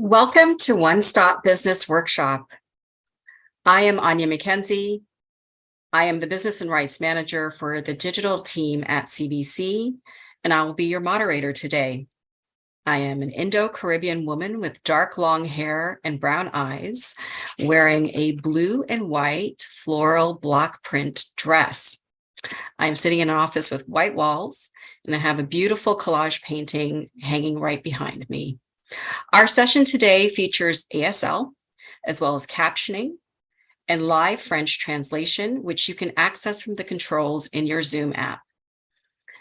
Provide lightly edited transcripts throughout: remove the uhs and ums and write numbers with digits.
Welcome to One Stop Business Workshop. I am Anya McKenzie. I am the Business and Rights Manager for the digital team at CBC, and I will be your moderator today. I am an Indo-Caribbean woman with dark long hair and brown eyes, wearing a blue and white floral block print dress. I am sitting in an office with white walls, and I have a beautiful collage painting hanging right behind me. Our session today features ASL, as well as captioning and live French translation, which you can access from the controls in your Zoom app.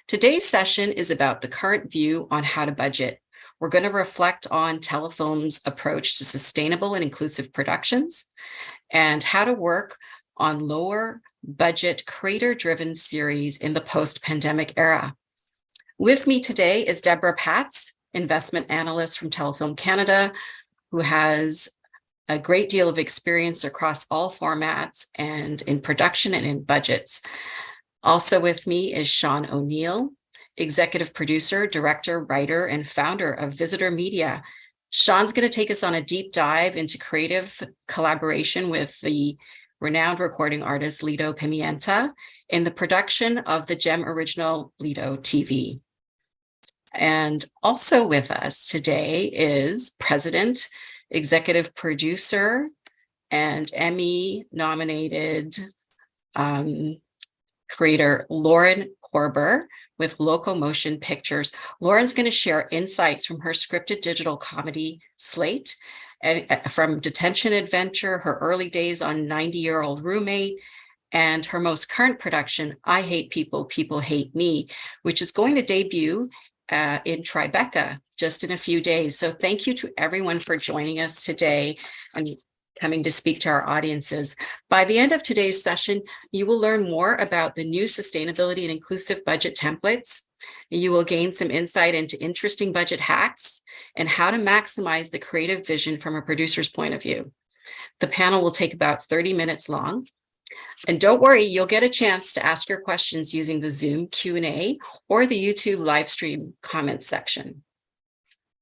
Today's session is about the current view on how to budget. We're going to reflect on Telefilm's approach to sustainable and inclusive productions and how to work on lower budget creator-driven series in the post-pandemic era. With me today is Deborah Patz, investment analyst from Telefilm Canada, who has a great deal of experience across all formats and in production and in budgets. Also with me is Sean O'Neill, executive producer, director, writer, and founder of Visitor Media. Sean's going to take us on a deep dive into creative collaboration with the renowned recording artist Lido Pimienta in the production of the Gem original Lido TV. And also with us today is president, executive producer, and Emmy-nominated creator Lauren Corber with LocoMotion Pictures. Lauren's going to share insights from her scripted digital comedy slate, and from Detention Adventure, her early days on 90-Year-Old Roommate, and her most current production, I Hate People, People Hate Me, which is going to debut in Tribeca just in a few days. So thank you to everyone for joining us today and coming to speak to our audiences. By the end of today's session, you will learn more about the new sustainability and inclusive budget templates. You will gain some insight into interesting budget hacks and how to maximize the creative vision from a producer's point of view. The panel will take about 30 minutes long. And don't worry, you'll get a chance to ask your questions using the Zoom Q&A or the YouTube live stream comments section.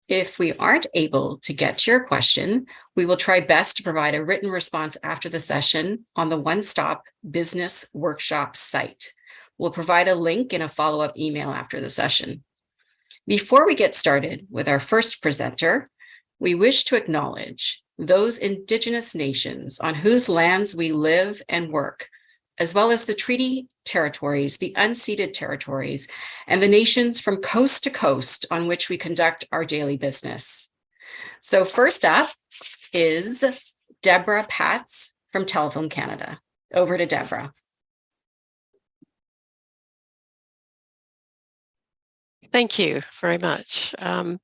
If we aren't able to get to your question, we will try best to provide a written response after the session on the One Stop Business Workshop site. We'll provide a link in a follow-up email after the session. Before we get started with our first presenter, we wish to acknowledge those Indigenous nations on whose lands we live and work, as well as the treaty territories, the unceded territories, and the nations from coast to coast on which we conduct our daily business. So first up is Deborah Patz from Telefilm Canada. Over to Deborah. Thank you very much. I'm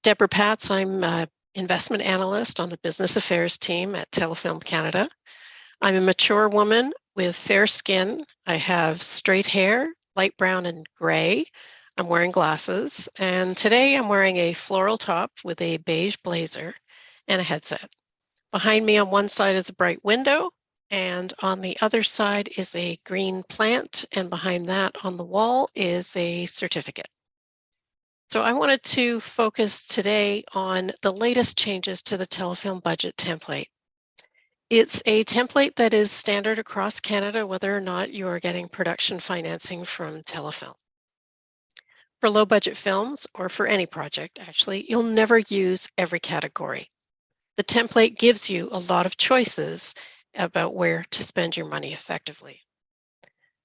Deborah Patz. I'm investment analyst on the business affairs team at Telefilm Canada. I'm a mature woman with fair skin. I have straight hair, light brown and gray. I'm wearing glasses, and today I'm wearing a floral top with a beige blazer and a headset. Behind me on one side is a bright window, and on the other side is a green plant, and behind that on the wall is a certificate. So I wanted to focus today on the latest changes to the Telefilm budget template. It's a template that is standard across Canada, whether or not you are getting production financing from Telefilm. For low budget films, or for any project actually, you'll never use every category. The template gives you a lot of choices about where to spend your money effectively.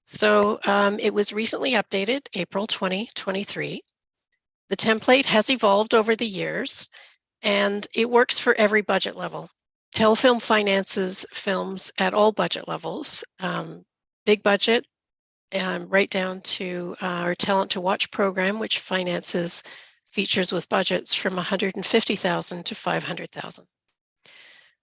So it was recently updated, April 2023. The template has evolved over the years, and it works for every budget level. Telefilm finances films at all budget levels, big budget, right down to our Talent to Watch program, which finances features with budgets from $150,000 to $500,000.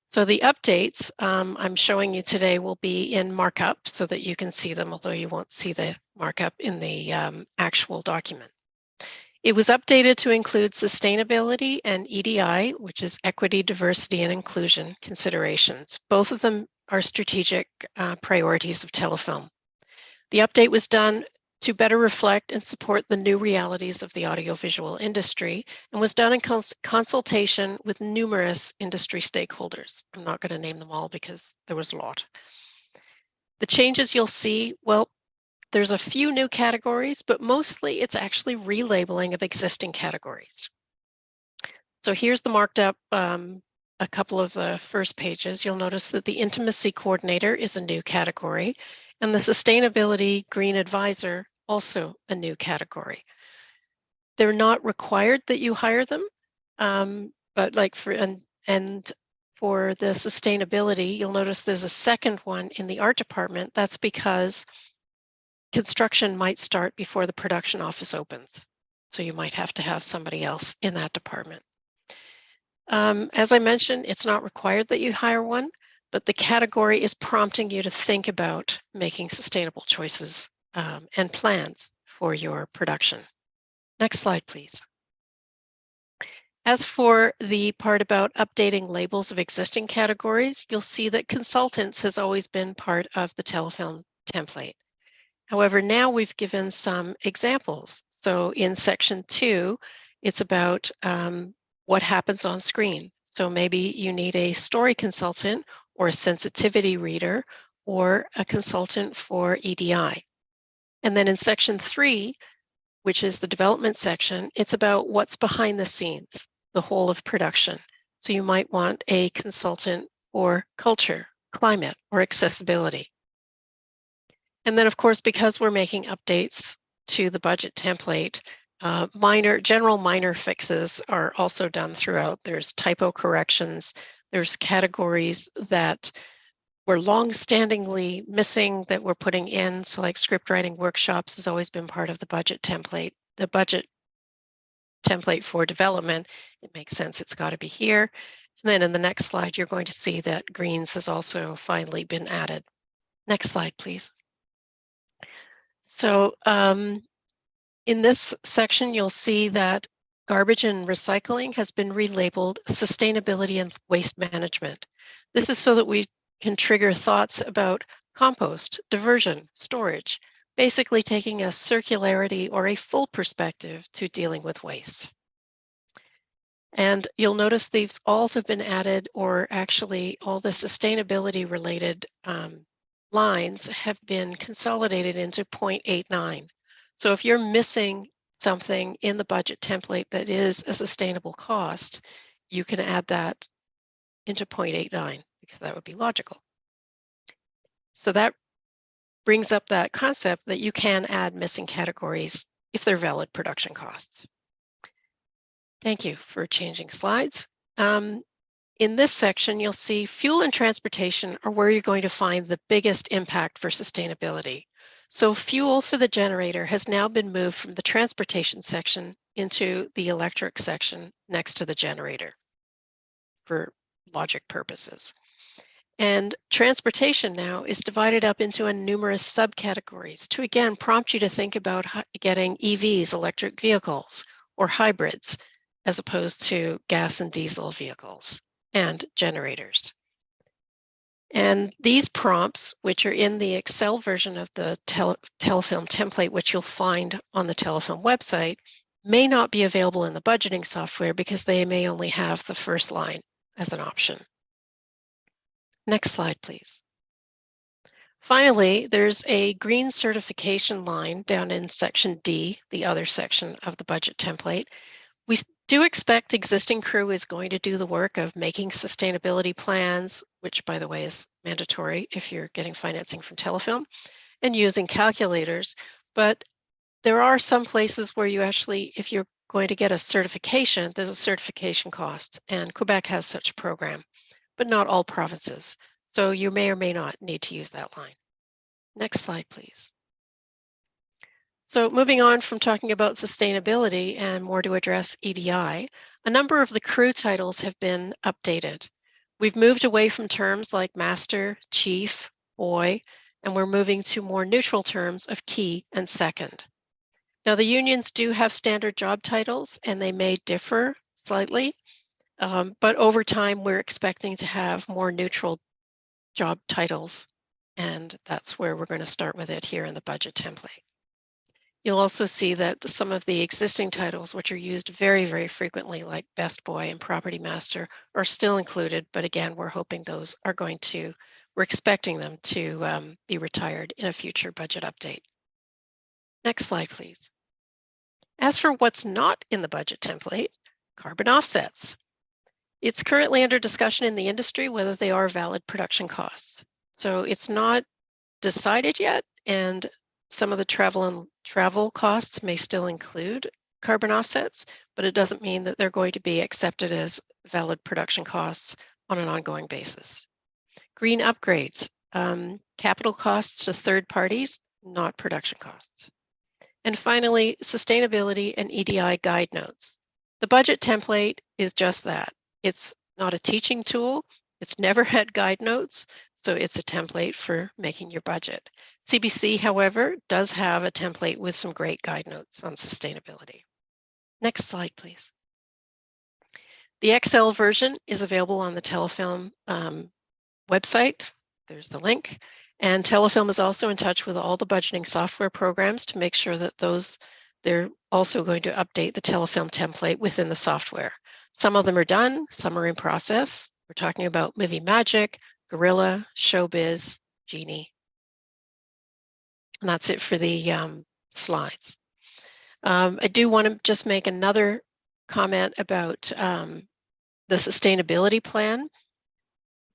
So the updates I'm showing you today will be in markup so that you can see them, although you won't see the markup in the actual document. It was updated to include sustainability and EDI, which is equity, diversity, and inclusion considerations. Both of them are strategic priorities of Telefilm. The update was done to better reflect and support the new realities of the audiovisual industry, and was done in consultation with numerous industry stakeholders. I'm not going to name them all because there was a lot. The changes you'll see, well, there's a few new categories, but mostly it's actually relabeling of existing categories. So here's the marked up a couple of the first pages. You'll notice that the Intimacy Coordinator is a new category, and the Sustainability Green Advisor also a new category. They're not required that you hire them, but like for for the sustainability, you'll notice there's a second one in the art department. That's because construction might start before the production office opens. So you might have to have somebody else in that department. As I mentioned, it's not required that you hire one, but the category is prompting you to think about making sustainable choices and plans for your production. Next slide, please. As for the part about updating labels of existing categories, you'll see that consultants has always been part of the Telefilm template. However, now we've given some examples. So in section 2, it's about what happens on screen. So maybe you need a story consultant or a sensitivity reader or a consultant for EDI. And then in section 3, which is the development section, it's about what's behind the scenes, the whole of production. So you might want a consultant for culture, climate, or accessibility. And then, of course, because we're making updates to the budget template, general minor fixes are also done throughout. There's typo corrections, there's categories that were long-standingly missing that we're putting in. So like script writing workshops has always been part of the budget template. The budget template for development, it makes sense, it's got to be here. And then in the next slide, you're going to see that greens has also finally been added. Next slide, please. So in this section, you'll see that garbage and recycling has been relabeled sustainability and waste management. This is so that we can trigger thoughts about compost, diversion, storage, basically taking a circularity or a full perspective to dealing with waste. And you'll notice these all have been added, or actually all the sustainability related lines have been consolidated into 0.89. So if you're missing something in the budget template that is a sustainable cost, you can add that into 0.89 because that would be logical. So that brings up that concept that you can add missing categories if they're valid production costs. Thank you for changing slides. In this section, you'll see fuel and transportation are where you're going to find the biggest impact for sustainability. So fuel for the generator has now been moved from the transportation section into the electric section next to the generator for logic purposes. And transportation now is divided up into a numerous subcategories to again prompt you to think about getting EVs, electric vehicles, or hybrids, as opposed to gas and diesel vehicles and generators. And these prompts, which are in the Excel version of the Telefilm template, which you'll find on the Telefilm website, may not be available in the budgeting software because they may only have the first line as an option. Next slide, please. Finally, there's a green certification line down in section D, the other section of the budget template. We do expect existing crew is going to do the work of making sustainability plans, which by the way is mandatory if you're getting financing from Telefilm, and using calculators. But there are some places where you actually, if you're going to get a certification, there's a certification cost, and Quebec has such a program, but not all provinces. So you may or may not need to use that line. Next slide, please. So moving on from talking about sustainability and more to address EDI, a number of the crew titles have been updated. We've moved away from terms like master, chief, boy, and we're moving to more neutral terms of key and second. Now the unions do have standard job titles and they may differ slightly, but over time we're expecting to have more neutral job titles, and that's where we're going to start with it here in the budget template. You'll also see that some of the existing titles, which are used very, very frequently, like Best Boy and Property Master, are still included. But again, we're hoping those are we're expecting them to be retired in a future budget update. Next slide, please. As for what's not in the budget template, carbon offsets. It's currently under discussion in the industry whether they are valid production costs. So it's not decided yet, and some of the travel costs may still include carbon offsets, but it doesn't mean that they're going to be accepted as valid production costs on an ongoing basis. Green upgrades, capital costs to third parties, not production costs. And finally, sustainability and EDI guide notes. The budget template is just that. It's not a teaching tool. It's never had guide notes, so it's a template for making your budget. CBC, however, does have a template with some great guide notes on sustainability. Next slide, please. The Excel version is available on the Telefilm website. There's the link. And Telefilm is also in touch with all the budgeting software programs to make sure that they're also going to update the Telefilm template within the software. Some of them are done, some are in process. We're talking about Movie Magic, Gorilla, Showbiz, Genie. And that's it for the slides. I do want to just make another comment about the sustainability plan.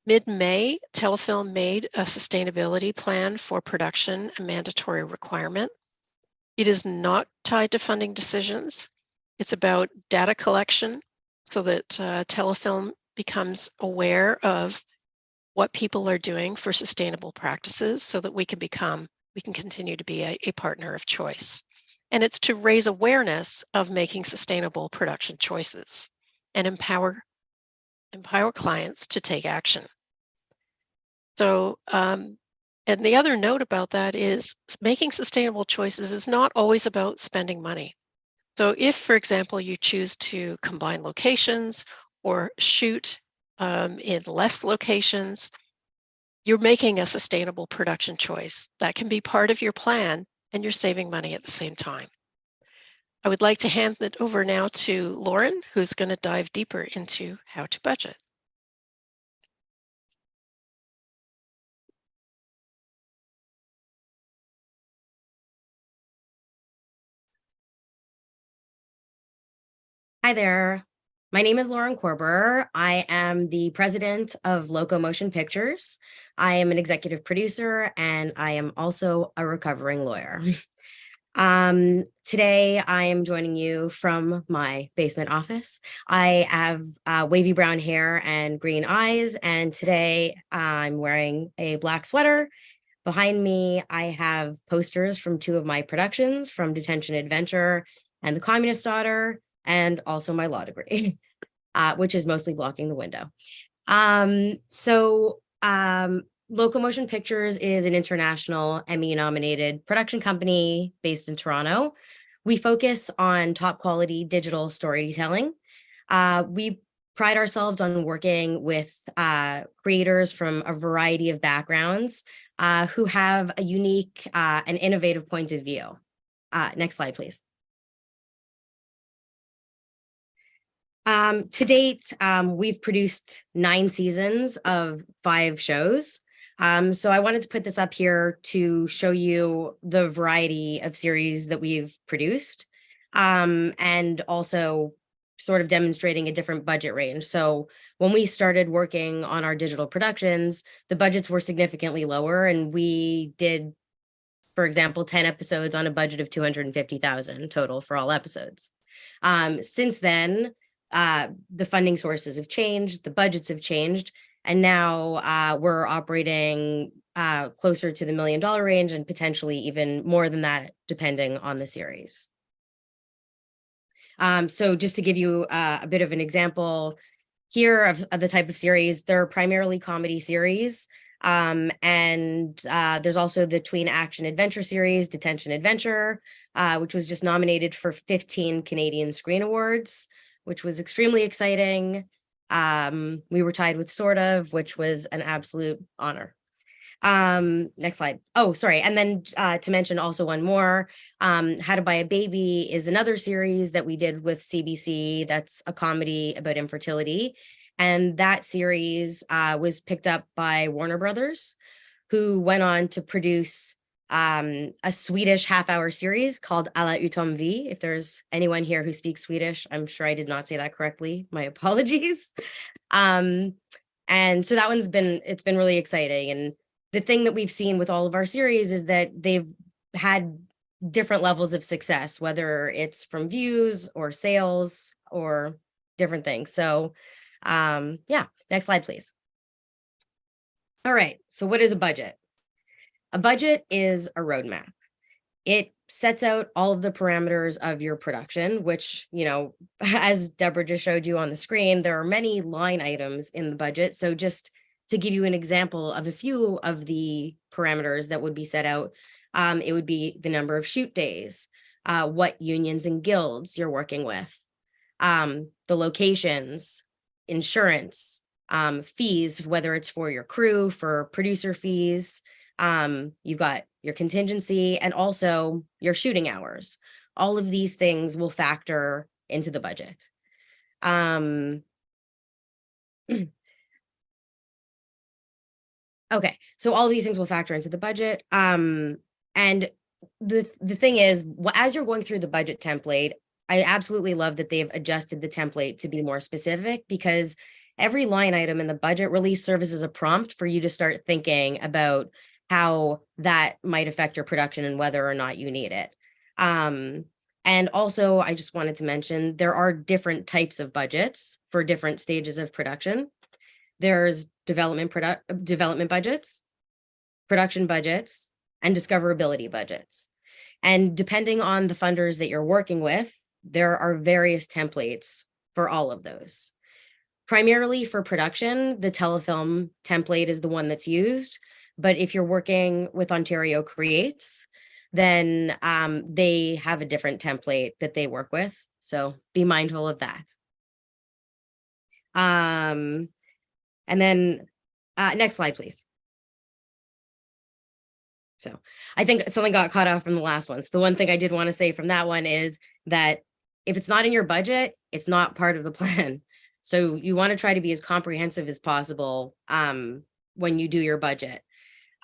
Mid-May, Telefilm made a sustainability plan for production a mandatory requirement. It is not tied to funding decisions. It's about data collection so that Telefilm becomes aware of what people are doing for sustainable practices so that we can continue to be a partner of choice. And it's to raise awareness of making sustainable production choices and empower clients to take action. So, and the other note about that is making sustainable choices is not always about spending money. So if, for example, you choose to combine locations or shoot in less locations, you're making a sustainable production choice. That can be part of your plan, and you're saving money at the same time. I would like to hand it over now to Lauren, who's going to dive deeper into how to budget. Hi there. My name is Lauren Corber. I am the president of LocoMotion Pictures. I am an executive producer, and I am also a recovering lawyer. Today, I am joining you from my basement office. I have wavy brown hair and green eyes, and today I'm wearing a black sweater. Behind me, I have posters from two of my productions, from Detention Adventure and The Communist Daughter, and also my law degree, which is mostly blocking the window. LocoMotion Pictures is an international Emmy-nominated production company based in Toronto. We focus on top quality digital storytelling. We pride ourselves on working with creators from a variety of backgrounds who have a unique and innovative point of view. Next slide, please. To date, we've produced 9 seasons of 5 shows. So I wanted to put this up here to show you the variety of series that we've produced, and also sort of demonstrating a different budget range. So when we started working on our digital productions, the budgets were significantly lower, and we did, for example, 10 episodes on a budget of $250,000 total for all episodes. Since then, the funding sources have changed, the budgets have changed, and now we're operating closer to the $1 million range, and potentially even more than that, depending on the series. So just to give you a bit of an example here of the type of series, they're primarily comedy series. And there's also the tween action adventure series, Detention Adventure, which was just nominated for 15 Canadian Screen Awards, which was extremely exciting. We were tied with Sort of, which was an absolute honor. Next slide. Oh, sorry. And then to mention also one more, How to Buy a Baby is another series that we did with CBC. That's a comedy about infertility. And that series was picked up by Warner Brothers, who went on to produce a Swedish half-hour series called Alla utom vi. If there's anyone here who speaks Swedish, I'm sure I did not say that correctly. My apologies. And so that it's been really exciting. And the thing that we've seen with all of our series is that they've had different levels of success, whether it's from views or sales or different things. So yeah, next slide, please. All right, so what is a budget? A budget is a roadmap. It sets out all of the parameters of your production, which, as Deborah just showed you on the screen, there are many line items in the budget. So just to give you an example of a few of the parameters that would be set out, it would be the number of shoot days, what unions and guilds you're working with, the locations, insurance, fees, whether it's for your crew, for producer fees, you've got your contingency and also your shooting hours. All of these things will factor into the budget. Okay, so all these things will factor into the budget. And the thing is, as you're going through the budget template, I absolutely love that they've adjusted the template to be more specific, because every line item in the budget really serves as a prompt for you to start thinking about how that might affect your production and whether or not you need it. And also, I just wanted to mention, there are different types of budgets for different stages of production. There's development budgets, production budgets, and discoverability budgets. And depending on the funders that you're working with, there are various templates for all of those. Primarily for production, the Telefilm template is the one that's used. But if you're working with Ontario Creates, then they have a different template that they work with. So be mindful of that. And then next slide, please. So I think something got caught off from the last one. So the one thing I did want to say from that one is that if it's not in your budget, it's not part of the plan. So you want to try to be as comprehensive as possible when you do your budget.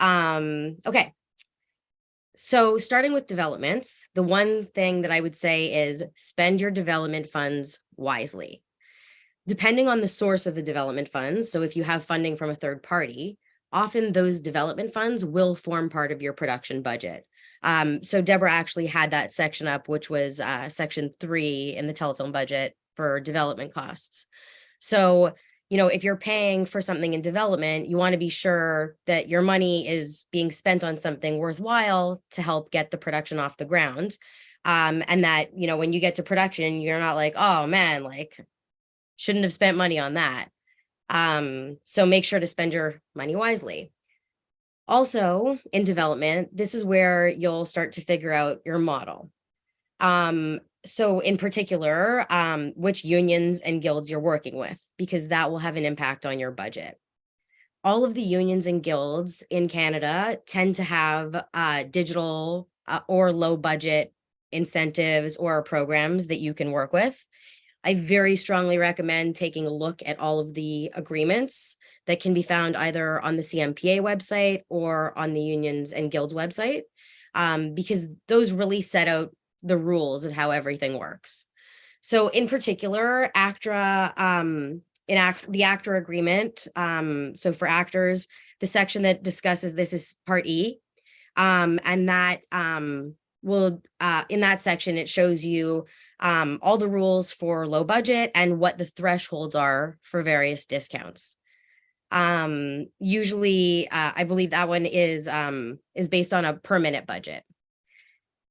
Okay. So starting with developments, the one thing that I would say is spend your development funds wisely. Depending on the source of the development funds, so if you have funding from a third party, often those development funds will form part of your production budget. So Deborah actually had that section up, which was section 3 in the Telefilm budget for development costs. So, if you're paying for something in development, you want to be sure that your money is being spent on something worthwhile to help get the production off the ground. And that, when you get to production, you're not like, oh man, shouldn't have spent money on that. So make sure to spend your money wisely. Also, in development, this is where you'll start to figure out your model. So in particular, which unions and guilds you're working with, because that will have an impact on your budget. All of the unions and guilds in Canada tend to have digital or low budget incentives or programs that you can work with. I very strongly recommend taking a look at all of the agreements that can be found either on the CMPA website or on the unions and guilds website, because those really set out the rules of how everything works. So in particular, ACTRA, the ACTRA agreement, so for actors, the section that discusses this is Part E, and that will, in that section, it shows you all the rules for low budget and what the thresholds are for various discounts. Usually, I believe that one is based on a per minute budget.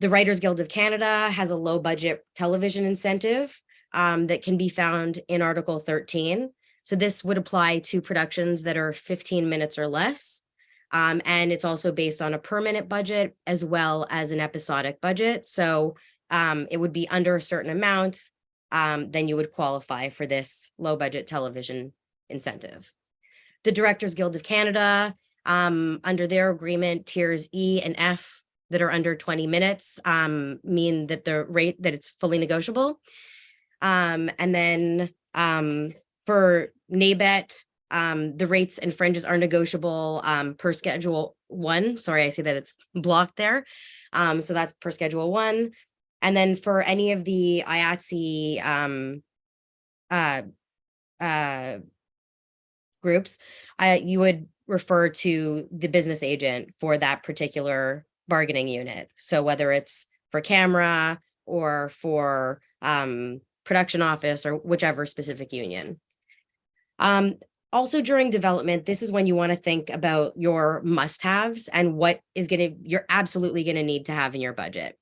The Writers Guild of Canada has a low budget television incentive that can be found in Article 13. So this would apply to productions that are 15 minutes or less. And it's also based on a per minute budget as well as an episodic budget. So it would be under a certain amount, then you would qualify for this low budget television incentive. The Directors Guild of Canada Under their agreement, tiers E and F that are under 20 minutes mean that the rate that it's fully negotiable. And then for NABET, the rates and fringes are negotiable per schedule 1. Sorry, I see that it's blocked there. So that's per schedule 1. And then for any of the IATSE groups, you would refer to the business agent for that particular bargaining unit. So whether it's for camera or for production office or whichever specific union. Also during development, this is when you want to think about your must-haves and what is you're absolutely going to need to have in your budget.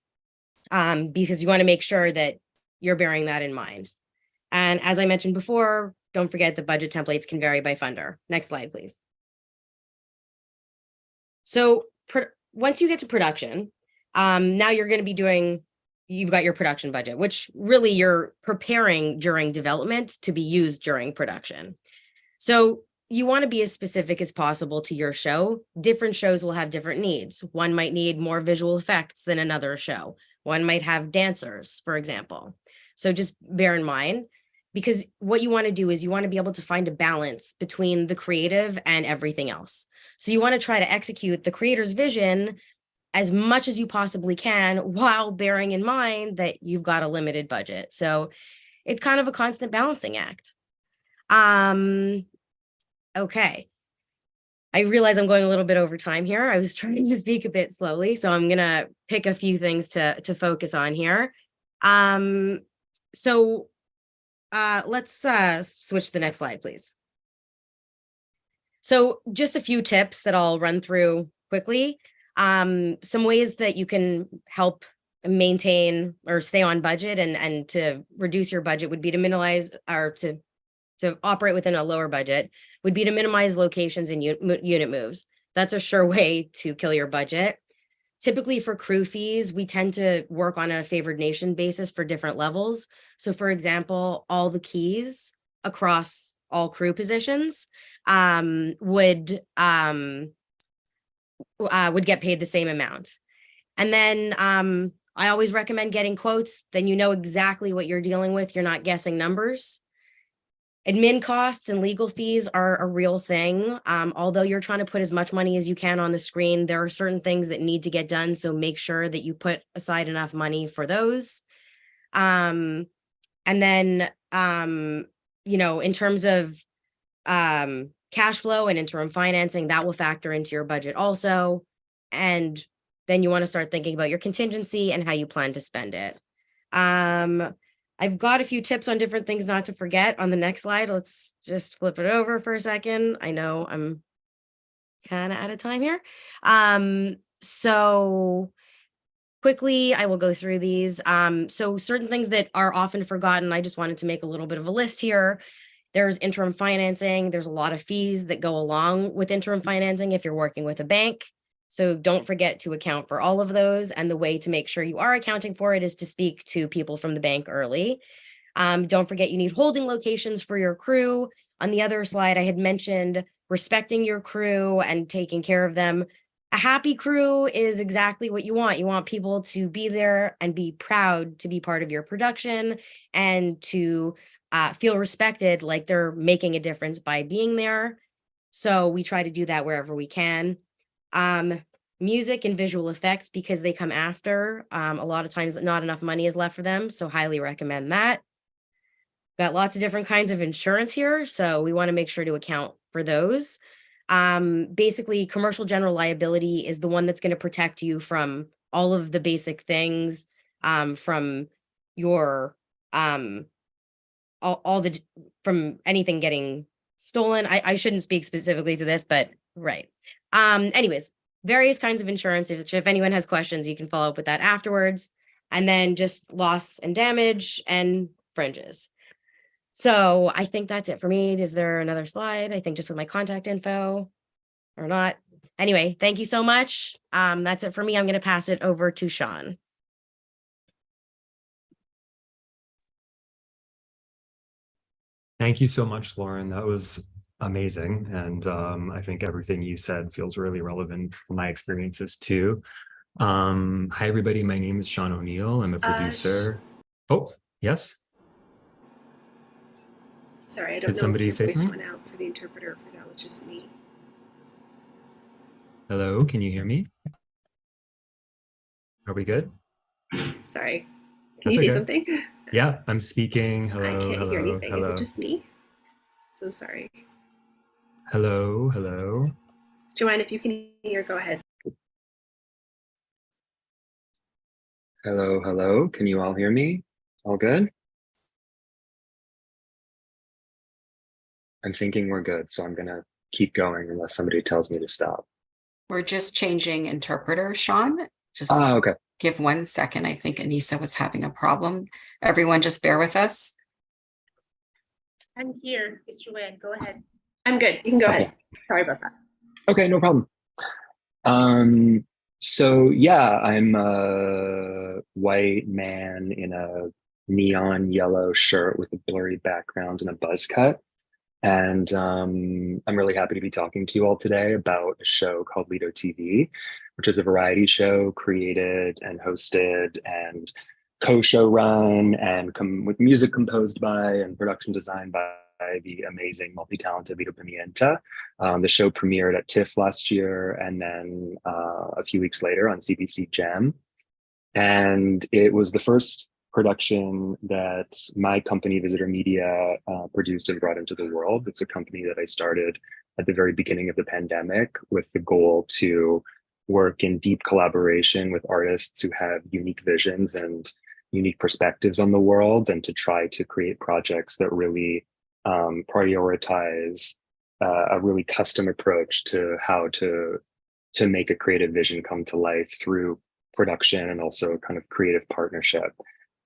Because you want to make sure that you're bearing that in mind. And as I mentioned before, don't forget the budget templates can vary by funder. Next slide, please. So once you get to production, now you're going to be you've got your production budget, which really you're preparing during development to be used during production. So you want to be as specific as possible to your show. Different shows will have different needs. One might need more visual effects than another show. One might have dancers, for example. So just bear in mind, because what you want to do is you want to be able to find a balance between the creative and everything else. So you want to try to execute the creator's vision as much as you possibly can while bearing in mind that you've got a limited budget. So it's kind of a constant balancing act. Okay. I realize I'm going a little bit over time here. I was trying to speak a bit slowly, so I'm going to pick a few things to focus on here. So let's switch to the next slide, please. So just a few tips that I'll run through quickly. Some ways that you can help maintain or stay on budget and to reduce your budget would be to minimize or to operate within a lower budget would be to minimize locations and unit moves. That's a sure way to kill your budget. Typically for crew fees, we tend to work on a favored nation basis for different levels. So for example, all the keys across all crew positions would get paid the same amount. And then I always recommend getting quotes. Then you know exactly what you're dealing with. You're not guessing numbers. Admin costs and legal fees are a real thing. Although you're trying to put as much money as you can on the screen, there are certain things that need to get done. So make sure that you put aside enough money for those. And then, you know, in terms of cash flow and interim financing, that will factor into your budget also. And then you want to start thinking about your contingency and how you plan to spend it. I've got a few tips on different things not to forget on the next slide. Let's just flip it over for a second. I know I'm kind of out of time here. So quickly, I will go through these. So certain things that are often forgotten, I just wanted to make a little bit of a list here. There's interim financing. There's a lot of fees that go along with interim financing if you're working with a bank. So don't forget to account for all of those. And the way to make sure you are accounting for it is to speak to people from the bank early. Don't forget you need holding locations for your crew. On the other slide, I had mentioned respecting your crew and taking care of them. A happy crew is exactly what you want. You want people to be there and be proud to be part of your production and to feel respected, like they're making a difference by being there. So we try to do that wherever we can. Music and visual effects, because they come after. A lot of times not enough money is left for them, so highly recommend that. Got lots of different kinds of insurance here, so we want to make sure to account for those. Basically, commercial general liability is the one that's going to protect you from all of the basic things, from your from anything getting stolen. I shouldn't speak specifically to this, but right. Anyways, various kinds of insurance. If anyone has questions, you can follow up with that afterwards. And then just loss and damage and fringes. So I think that's it for me. Is there another slide? I think just with my contact info or not. Anyway, thank you so much. That's it for me. I'm going to pass it over to Sean. Thank you so much, Lauren. That was amazing. And I think everything you said feels really relevant to my experiences too. Hi, everybody. My name is Sean O'Neill. I'm a producer. Oh, yes. Sorry, I don't Did know somebody if say your voice something? went out for the interpreter, if that was just me. Hello, can you hear me? Are we good? Sorry. Can That's you say okay. something? Yeah, I'm speaking. I Hello, can't hear hello, anything. Is hello. it just me? So sorry. Hello, hello. Joanne, if you can hear, go ahead. Hello, hello. Can you all hear me? All good? I'm thinking we're good, so I'm gonna keep going unless somebody tells me to stop. We're just changing interpreter, Sean. Just Okay. give 1 second. I think Anissa was having a problem. Everyone just bear with us. I'm here. It's Joanne. Go ahead. I'm good. You can go Okay. ahead. Sorry about that. Okay, no problem. So yeah, I'm a white man in a neon yellow shirt with a blurry background and a buzz cut. And I'm really happy to be talking to you all today about a show called Lido TV, which is a variety show created and hosted and co-show run and with music composed by and production designed by the amazing multi-talented Lido Pimienta. The show premiered at TIFF last year and then a few weeks later on CBC Gem. And it was the first production that my company, Visitor Media, produced and brought into the world. It's a company that I started at the very beginning of the pandemic with the goal to work in deep collaboration with artists who have unique visions and unique perspectives on the world, and to try to create projects that really prioritize a really custom approach to how to make a creative vision come to life through production and also kind of creative partnership.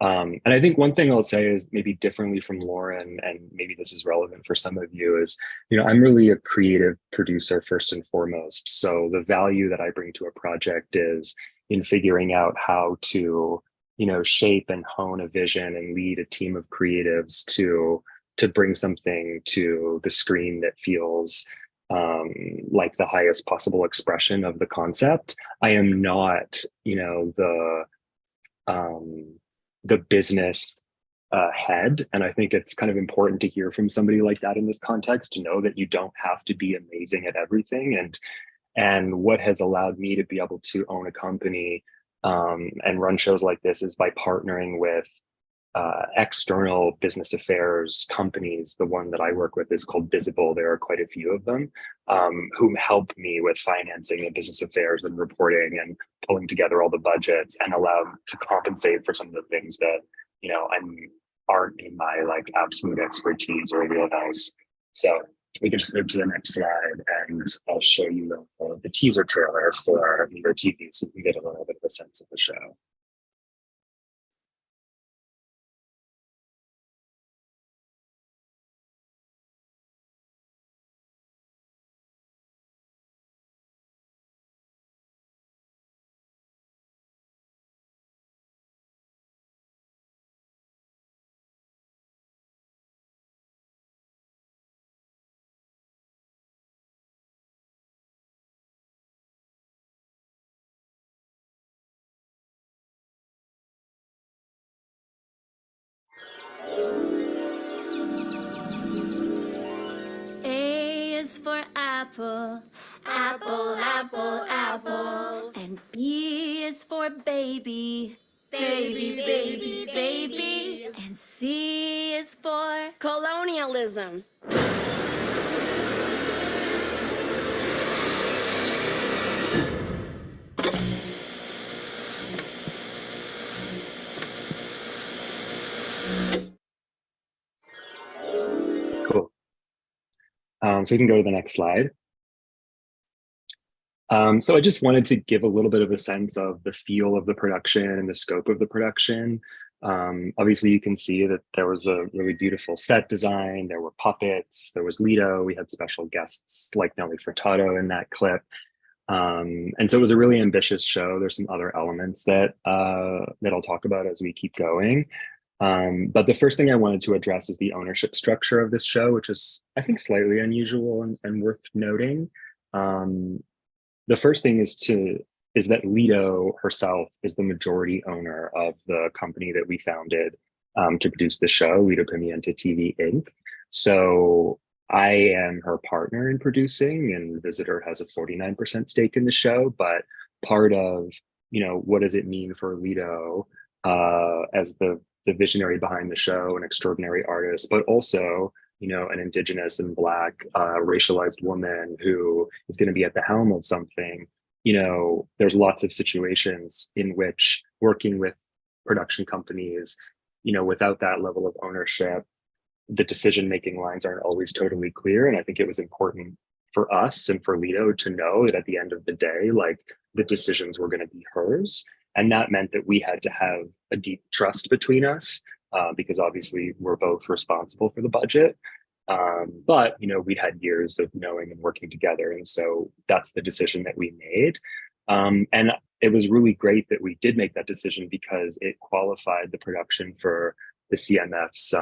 And I think one thing I'll say is maybe differently from Lauren, and maybe this is relevant for some of you, is, you know, I'm really a creative producer first and foremost. So the value that I bring to a project is in figuring out how to, you know, shape and hone a vision and lead a team of creatives to bring something to the screen that feels like the highest possible expression of the concept. I am not, you know, the business head. And I think it's kind of important to hear from somebody like that in this context, to know that you don't have to be amazing at everything. And what has allowed me to be able to own a company and run shows like this is by partnering with external business affairs companies. The one that I work with is called Visible. There are quite a few of them who help me with financing and business affairs and reporting and pulling together all the budgets, and allow to compensate for some of the things that, you know, aren't in my like absolute expertise or wheelhouse. So we can just move to the next slide, and I'll show you the teaser trailer for Lido TV, so you can get a little bit of a sense of the show. A is for apple, apple, apple, apple. And B is for baby, baby, baby, baby. And C is for colonialism. Cool. So you can go to the next slide. So I just wanted to give a little bit of a sense of the feel of the production and the scope of the production. Obviously, you can see that there was a really beautiful set design. There were puppets. There was Lido. We had special guests like Nelly Furtado in that clip. And so it was a really ambitious show. There's some other elements that that I'll talk about as we keep going. But the first thing I wanted to address is the ownership structure of this show, which is, I think, slightly unusual and worth noting. The first thing is that Lido herself is the majority owner of the company that we founded to produce the show, Lido Pimienta TV Inc. So I am her partner in producing, and Visitor has a 49% stake in the show. But part of, what does it mean for Lido as the visionary behind the show, an extraordinary artist, but also, an Indigenous and Black racialized woman who is going to be at the helm of something. There's lots of situations in which working with production companies, without that level of ownership, the decision-making lines aren't always totally clear. And I think it was important for us and for Lido to know that at the end of the day, like, the decisions were going to be hers. And that meant that we had to have a deep trust between us because obviously we're both responsible for the budget. But, we'd had years of knowing and working together. And so that's the decision that we made. And it was really great that we did make that decision because it qualified the production for the CMF's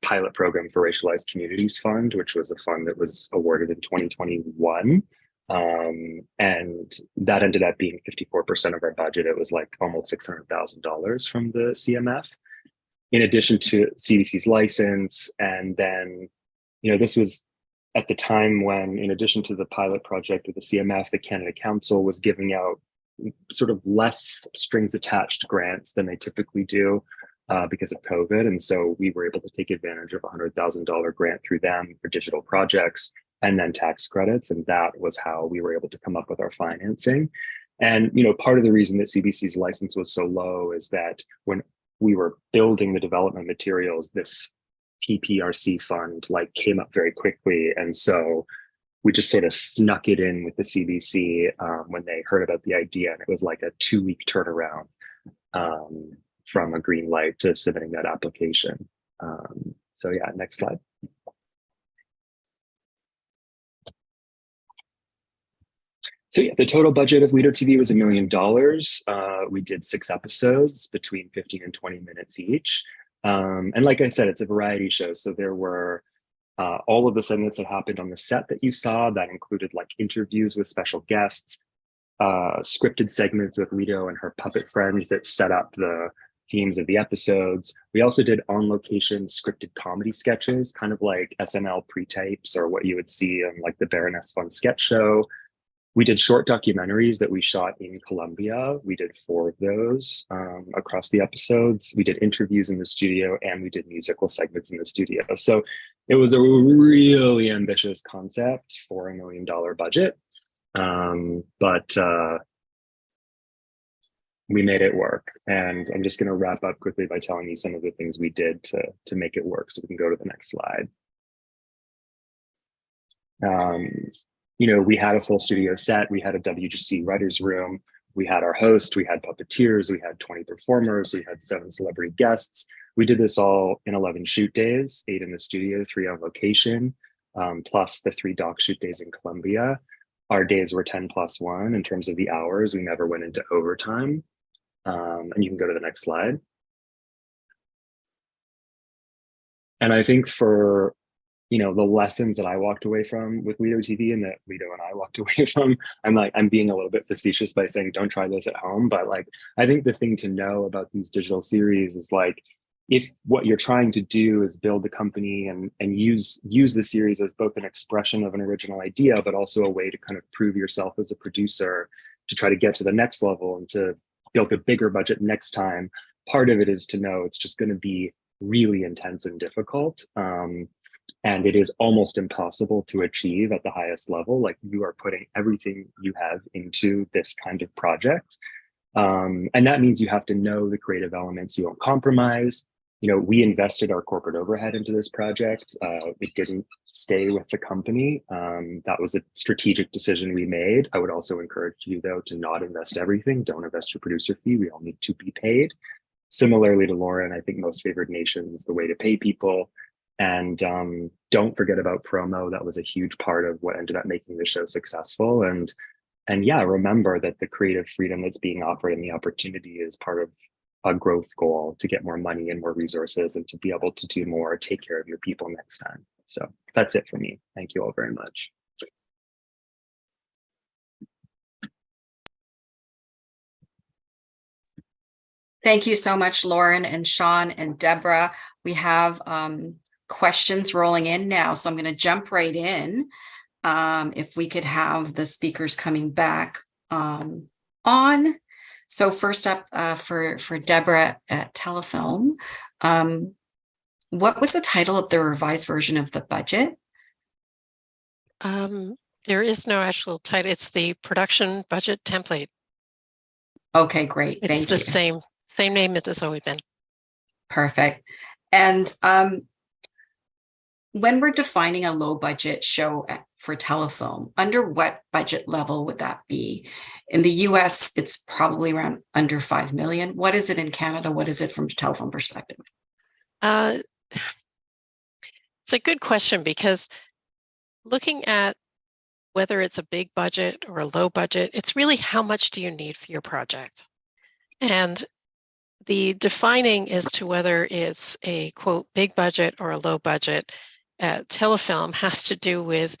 pilot program for Racialized Communities Fund, which was a fund that was awarded in 2021. And that ended up being 54% of our budget. It was like almost $600,000 from the CMF, in addition to CBC's license. And then, this was at the time when, in addition to the pilot project with the CMF, the Canada Council was giving out sort of less strings attached grants than they typically do because of COVID. And so we were able to take advantage of a $100,000 grant through them for digital projects and then tax credits. And that was how we were able to come up with our financing. And, part of the reason that CBC's license was so low is that when we were building the development materials, this PPRC fund came up very quickly. And so we just sort of snuck it in with the CBC when they heard about the idea. And it was like a 2-week turnaround from a green light to submitting that application. So yeah, next slide. So yeah, the total budget of Lido TV was $1 million. We did 6 episodes between 15 and 20 minutes each. And like I said, it's a variety show. So there were all of the segments that happened on the set that you saw. That included interviews with special guests, scripted segments with Lido and her puppet friends that set up the themes of the episodes. We also did on-location scripted comedy sketches, kind of like SNL pre-tapes or what you would see on the Baroness Fun sketch show. We did short documentaries that we shot in Colombia. We did 4 of those across the episodes. We did interviews in the studio and we did musical segments in the studio. So it was a really ambitious concept for $1 million budget. But we made it work. And I'm just going to wrap up quickly by telling you some of the things we did to make it work. So we can go to the next slide. We had a full studio set. We had a WGC writer's room. We had our host. We had puppeteers. We had 20 performers. We had 7 celebrity guests. We did this all in 11 shoot days, 8 in the studio, 3 on location, plus the 3 doc shoot days in Colombia. Our days were 10+1 in terms of the hours. We never went into overtime. And you can go to the next slide. And I think for the lessons that I walked away from with Lido TV and that Lido and I walked away from, I'm being a little bit facetious by saying don't try this at home, but I think the thing to know about these digital series is if what you're trying to do is build a company and use the series as both an expression of an original idea, but also a way to kind of prove yourself as a producer to try to get to the next level and to build a bigger budget next time, part of it is to know it's just going to be really intense and difficult. And it is almost impossible to achieve at the highest level. You are putting everything you have into this kind of project. And that means you have to know the creative elements. You won't compromise. We invested our corporate overhead into this project. It didn't stay with the company. That was a strategic decision we made. I would also encourage you, though, to not invest everything. Don't invest your producer fee. We all need to be paid. Similarly to Lauren, I think Most Favored Nations is the way to pay people. And don't forget about promo. That was a huge part of what ended up making the show successful. And yeah, remember that the creative freedom that's being offered and the opportunity is part of a growth goal to get more money and more resources and to be able to do more, take care of your people next time. So that's it for me. Thank you all very much. Thank you so much, Lauren and Sean and Deborah. We have questions rolling in now, so I'm going to jump right in. If we could have the speakers coming back on. So first up for Deborah at Telefilm, what was the title of the revised version of the budget? There is no actual title. It's the production budget template. Okay, great. It's Thank the you. same name as it's always been. Perfect. And when we're defining a low budget show for Telefilm, under what budget level would that be? In the US, it's probably around under 5 million. What is it in Canada? What is it from a Telefilm perspective? It's a good question, because looking at whether it's a big budget or a low budget, it's really how much do you need for your project? And the defining as to whether it's a quote big budget or a low budget at Telefilm has to do with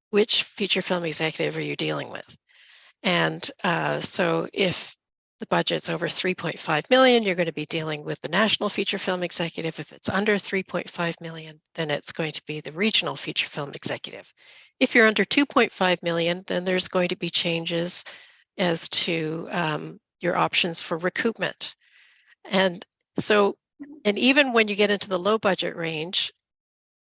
which feature film executive are you dealing with. And so if the budget's over 3.5 million, you're going to be dealing with the national feature film executive. If it's under 3.5 million, then it's going to be the regional feature film executive. If you're under 2.5 million, then there's going to be changes as to your options for recoupment. And so, and even when you get into the low budget range,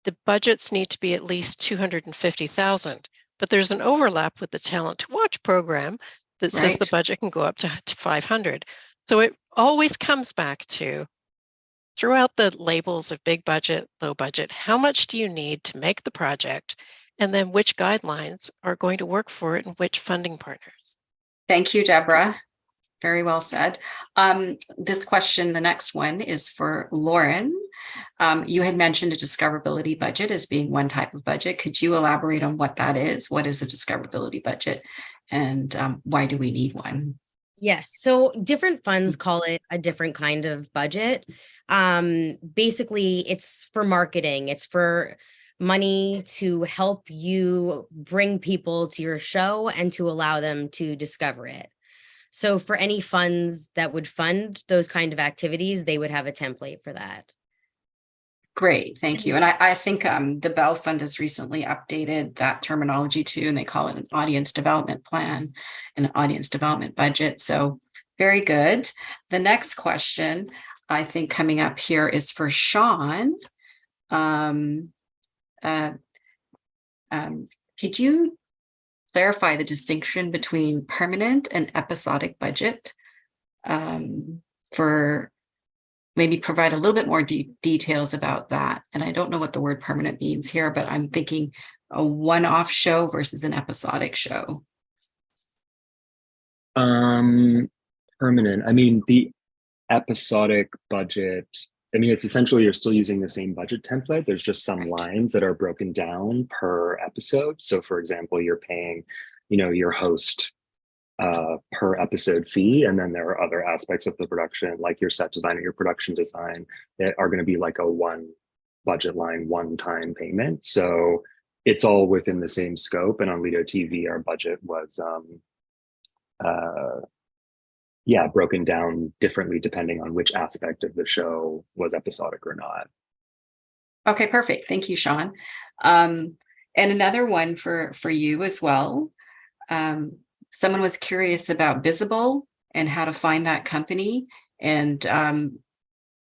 the budgets need to be at least 250,000, but there's an overlap with the Talent to Watch program that says the budget can go up to 500. So it always comes back to, throughout the labels of big budget, low budget, how much do you need to make the project? And then which guidelines are going to work for it and which funding partners? Thank you, Deborah. Very well said. This question, the next one, is for Lauren. You had mentioned a discoverability budget as being one type of budget. Could you elaborate on what that is? What is a discoverability budget, and why do we need one? Yes. So different funds call it a different kind of budget. Basically, it's for marketing. It's for money to help you bring people to your show and to allow them to discover it. So for any funds that would fund those kind of activities, they would have a template for that. Great, thank you. And I think the Bell Fund has recently updated that terminology too, and they call it an audience development plan and an audience development budget. So very good. The next question I think coming up here is for Sean. Could you clarify the distinction between permanent and episodic budget, for maybe provide a little bit more details about that? And I don't know what the word permanent means here, but I'm thinking a one-off show versus an episodic show. Permanent. I mean, the episodic budget, I mean, it's essentially you're still using the same budget template. There's just some lines that are broken down per episode. So for example, you're paying, your host per episode fee. And then there are other aspects of the production, like your set design or your production design, that are going to be like a one budget line, one-time payment. So it's all within the same scope. And on Lido TV, our budget was broken down differently depending on which aspect of the show was episodic or not. Okay, perfect. Thank you, Sean. And another one for you as well. Someone was curious about Visible and how to find that company. And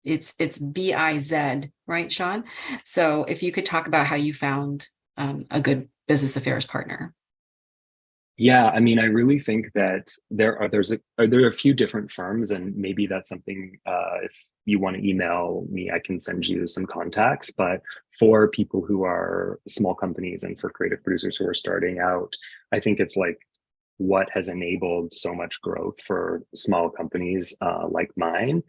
it's BIZ, right, Sean? So if you could talk about how you found a good business affairs partner. Yeah, I mean, I really think that there are a few different firms, and maybe that's something, if you want to email me, I can send you some contacts. But for people who are small companies and for creative producers who are starting out, I think it's like what has enabled so much growth for small companies like mine,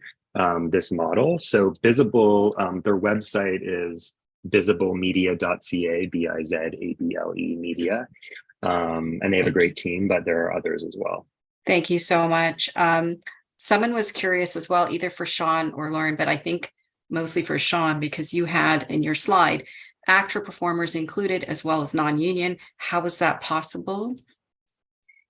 this model. So Visible, their website is visiblemedia.ca, BIZABLE media. And they have a great team, but there are others as well. Thank you so much. someone was curious as well, either for Sean or Lauren, but I think mostly for Sean, because you had in your slide, actor performers included as well as non-union. How was that possible?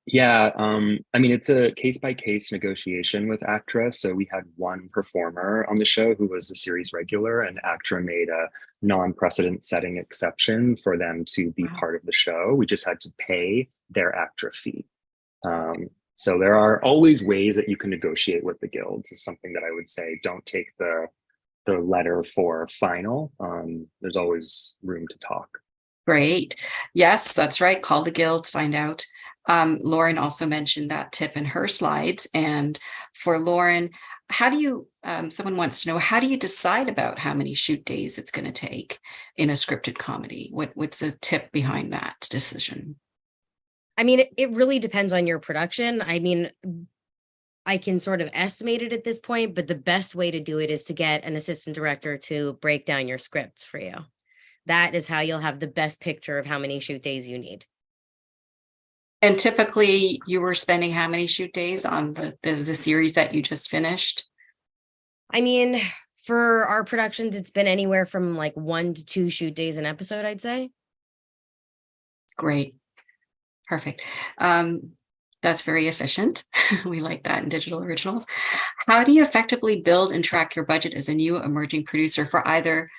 Yeah, I mean, it's a case-by-case negotiation with ACTRA. So we had one performer on the show who was a series regular, and ACTRA made a non-precedent setting exception for them to be part of the show. We just had to pay their ACTRA fee. So there are always ways that you can negotiate with the guilds. Is something that I would say, don't take the letter for final. There's always room to talk. Great. Yes, that's right. Call the guilds, find out. Lauren also mentioned that tip in her slides. And for Lauren, how do you, someone wants to know, how do you decide about how many shoot days it's going to take in a scripted comedy? What's the tip behind that decision? I mean, it really depends on your production. I mean, I can sort of estimate it at this point, but the best way to do it is to get an assistant director to break down your scripts for you. That is how you'll have the best picture of how many shoot days you need. And typically you were spending how many shoot days on the series that you just finished? I mean, for our productions, it's been anywhere from like 1 to 2 shoot days an episode, I'd say. Great. Perfect. That's very efficient. We like that in digital originals. How do you effectively build and track your budget as a new emerging producer for either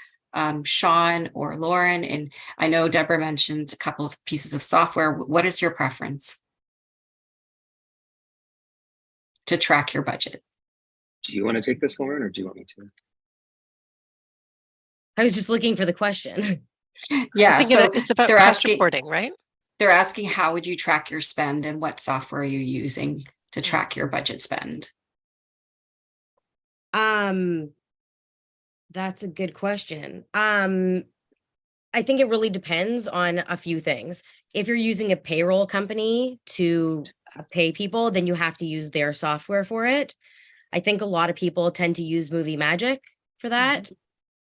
Sean or Lauren? And I know Deborah mentioned a couple of pieces of software. What is your preference to track your budget? Do you want to take this, Lauren, or do you want me to? I was just looking for the question. Yeah, so it's about they're cost asking, reporting, right? they're asking how would you track your spend and what software are you using to track your budget spend? That's a good question. I think it really depends on a few things. If you're using a payroll company to pay people, then you have to use their software for it. I think a lot of people tend to use Movie Magic for that.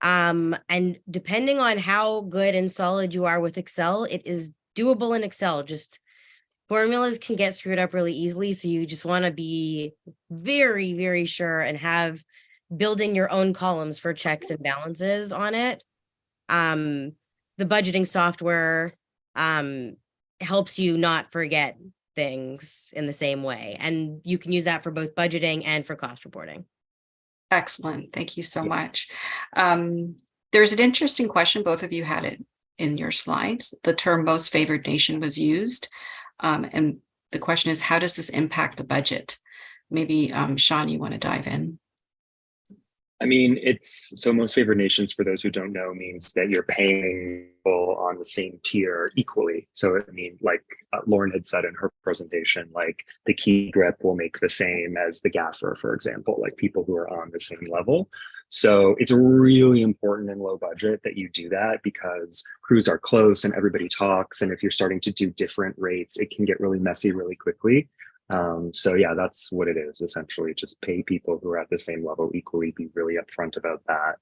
And depending on how good and solid you are with Excel, it is doable in Excel. Just formulas can get screwed up really easily. So you just want to be very, very sure and have building your own columns for checks and balances on it. The budgeting software helps you not forget things in the same way. And you can use that for both budgeting and for cost reporting. Excellent. Thank you so much. There's an interesting question. Both of you had it in your slides. The term most favored nation was used. And the question is, how does this impact the budget? Maybe Sean, you want to dive in? I mean, it's so most favored nations, for those who don't know, means that you're paying people on the same tier equally. So I mean, like Lauren had said in her presentation, like the key grip will make the same as the gaffer, for example, like people who are on the same level. So it's really important in low budget that you do that, because crews are close and everybody talks. And if you're starting to do different rates, it can get really messy really quickly. So yeah, that's what it is, essentially. Just pay people who are at the same level equally, be really upfront about that.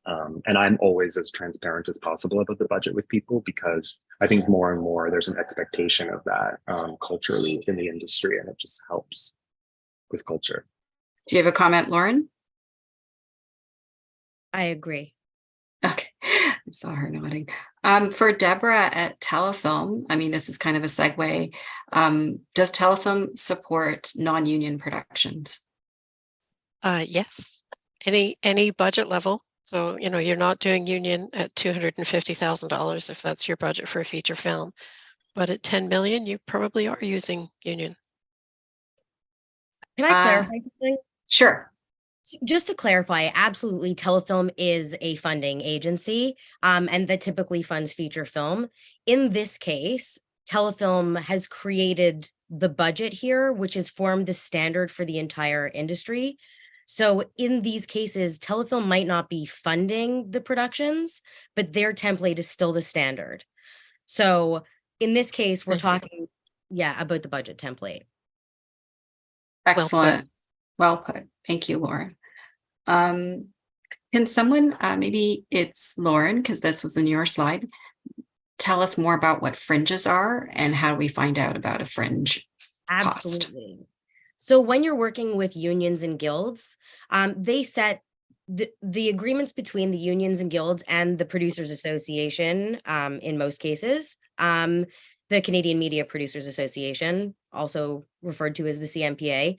And I'm always as transparent as possible about the budget with people, because I think more and more there's an expectation of that culturally in the industry, and it just helps with culture. Do you have a comment, Lauren? I agree. Okay, I saw her nodding. For Deborah at Telefilm, I mean, this is kind of a segue. Does Telefilm support non-union productions? Yes, any budget level. So, you know, you're not doing union at $250,000 if that's your budget for a feature film, but at 10 million, you probably are using union. Can I clarify something? Sure. Just to clarify, absolutely, Telefilm is a funding agency, and that typically funds feature film. In this case, Telefilm has created the budget here, which has formed the standard for the entire industry. So in these cases, Telefilm might not be funding the productions, but their template is still the standard. So in this case, we're talking, about the budget template. Excellent. Well put. Thank you, Lauren. Can someone, maybe it's Lauren, because this was in your slide, tell us more about what fringes are and how do we find out about a fringe cost? Absolutely. So when you're working with unions and guilds, they set the agreements between the unions and guilds and the Producers Association, in most cases, the Canadian Media Producers Association, also referred to as the CMPA,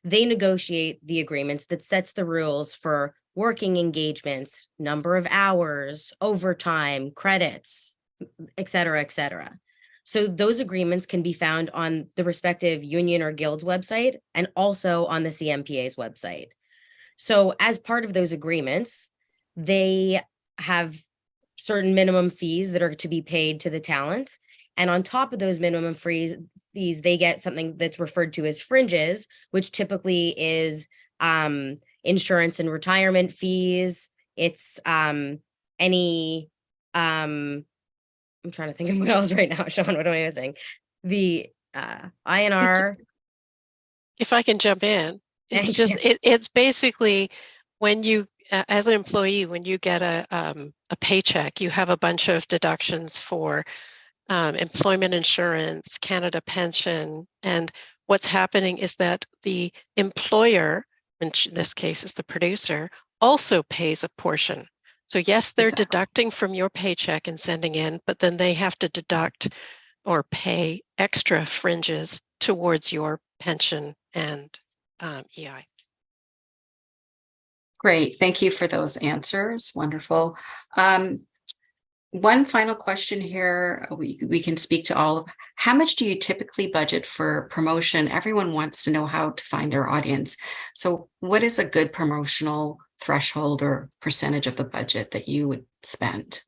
they negotiate the agreements that sets the rules for working engagements, number of hours, overtime, credits, et cetera, et cetera. So those agreements can be found on the respective union or guild's website and also on the CMPA's website. So as part of those agreements, they have certain minimum fees that are to be paid to the talent. And on top of those minimum fees, they get something that's referred to as fringes, which typically is insurance and retirement fees. It's any I'm trying to think of what else right now, Sean. What am I missing? The INR. If I can jump in, it's Thanks, just it's basically when you as an employee, when you get a paycheck, you have a bunch of deductions for employment insurance, Canada pension, and what's happening is that the employer, which in this case is the producer, also pays a portion. So yes, they're Exactly. deducting from your paycheck and sending in, but then they have to deduct or pay extra fringes towards your pension and EI. Great. Thank you for those answers. Wonderful. One final question here. We can speak to all of. How much do you typically budget for promotion? Everyone wants to know how to find their audience. So what is a good promotional threshold or percentage of the budget that you would spend?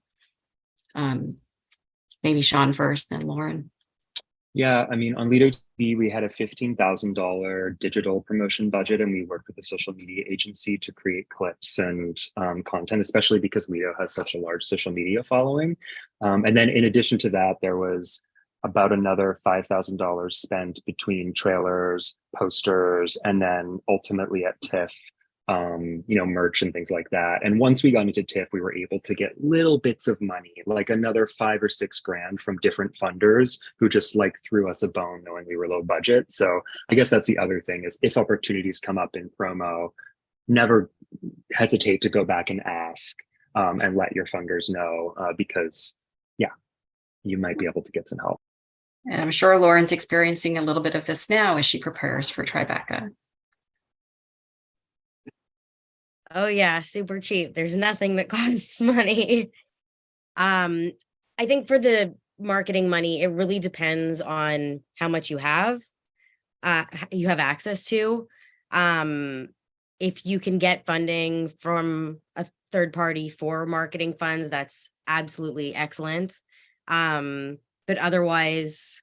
Maybe Sean first, then Lauren. Yeah, I mean, on Lido TV, we had a $15,000 digital promotion budget, and we worked with a social media agency to create clips and content, especially because Lido has such a large social media following. And then in addition to that, there was about another $5,000 spent between trailers, posters, and then ultimately at TIFF, merch and things like that. And once we got into TIFF, we were able to get little bits of money, like another $5 or $6 grand from different funders who just like threw us a bone knowing we were low budget. So I guess that's the other thing is if opportunities come up in promo, never hesitate to go back and ask and let your funders know because you might be able to get some help. And I'm sure Lauren's experiencing a little bit of this now as she prepares for Tribeca. Oh yeah, super cheap. There's nothing that costs money. I think for the marketing money, it really depends on how much you have access to. If you can get funding from a third party for marketing funds, that's absolutely excellent. But otherwise,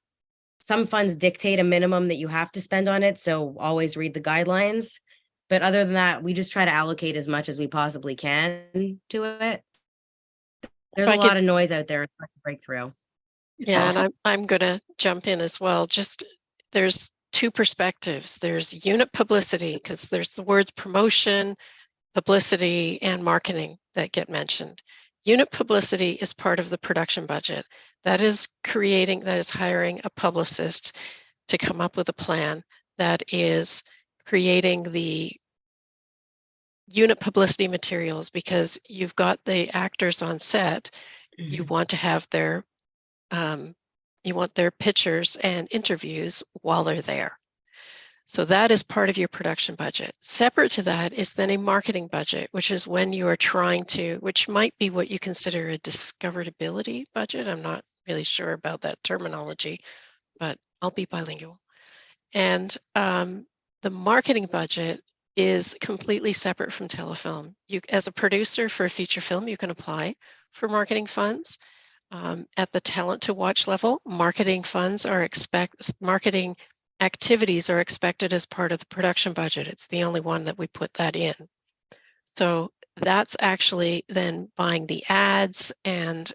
some funds dictate a minimum that you have to spend on it. So always read the guidelines. But other than that, we just try to allocate as much as we possibly can to it. There's a lot of noise out there. It's hard to break through. Yeah, and I'm going to jump in as well. Just there's two perspectives. There's unit publicity because there's the words promotion, publicity, and marketing that get mentioned. Unit publicity is part of the production budget. That is hiring a publicist to come up with a plan that is creating the unit publicity materials because you've got the actors on set. Mm-hmm. You want to have their pictures and interviews while they're there. So that is part of your production budget. Separate to that is then a marketing budget, which is when you are trying to, which might be what you consider a discoverability budget. I'm not really sure about that terminology, but I'll be bilingual. And the marketing budget is completely separate from Telefilm. You, as a producer for a feature film, you can apply for marketing funds. At the talent to watch level, marketing activities are expected as part of the production budget. It's the only one that we put that in. So that's actually then buying the ads and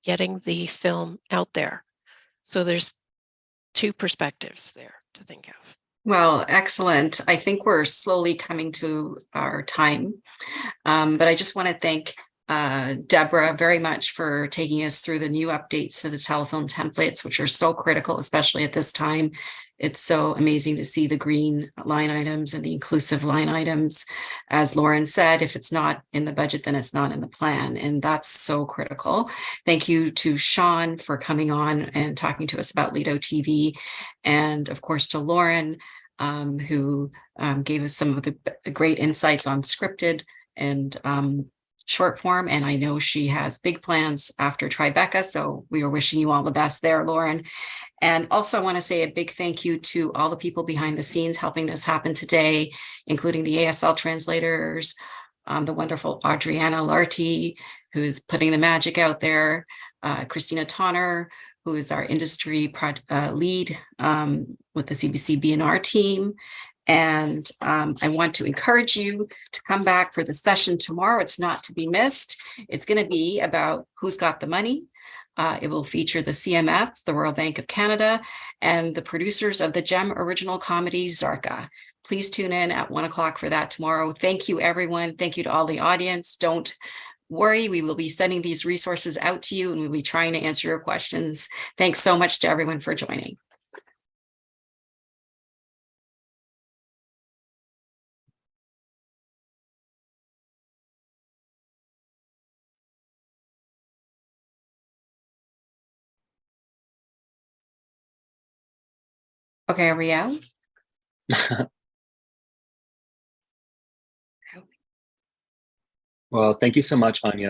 getting the film out there. So there's two perspectives there to think of. Well, excellent. I think we're slowly coming to our time, but I just want to thank Deborah very much for taking us through the new updates to the Telefilm templates, which are so critical, especially at this time It's so amazing to see the green line items and the inclusive line items. As Lauren said, if it's not in the budget, then it's not in the plan. And that's so critical. Thank you to Sean for coming on and talking to us about Lido TV. And of course to Lauren, who gave us some of the great insights on scripted and short form. And I know she has big plans after Tribeca. So we are wishing you all the best there, Lauren. And also I want to say a big thank you to all the people behind the scenes helping this happen today, including the ASL translators, the wonderful Adriana Larty, who's putting the magic out there, Christina Tonner, who is our industry lead with the CBC B&R team. And I want to encourage you to come back for the session tomorrow. It's not to be missed. It's going to be about who's got the money. It will feature the CMF, the Royal Bank of Canada, and the producers of the GEM original comedy Zarka. Please tune in at 1 o'clock for that tomorrow. Thank you, everyone. Thank you to all the audience. Don't worry, we will be sending these resources out to you and we'll be trying to answer your questions. Thanks so much to everyone for joining. Okay, are we out? Well, thank you so much, Anya.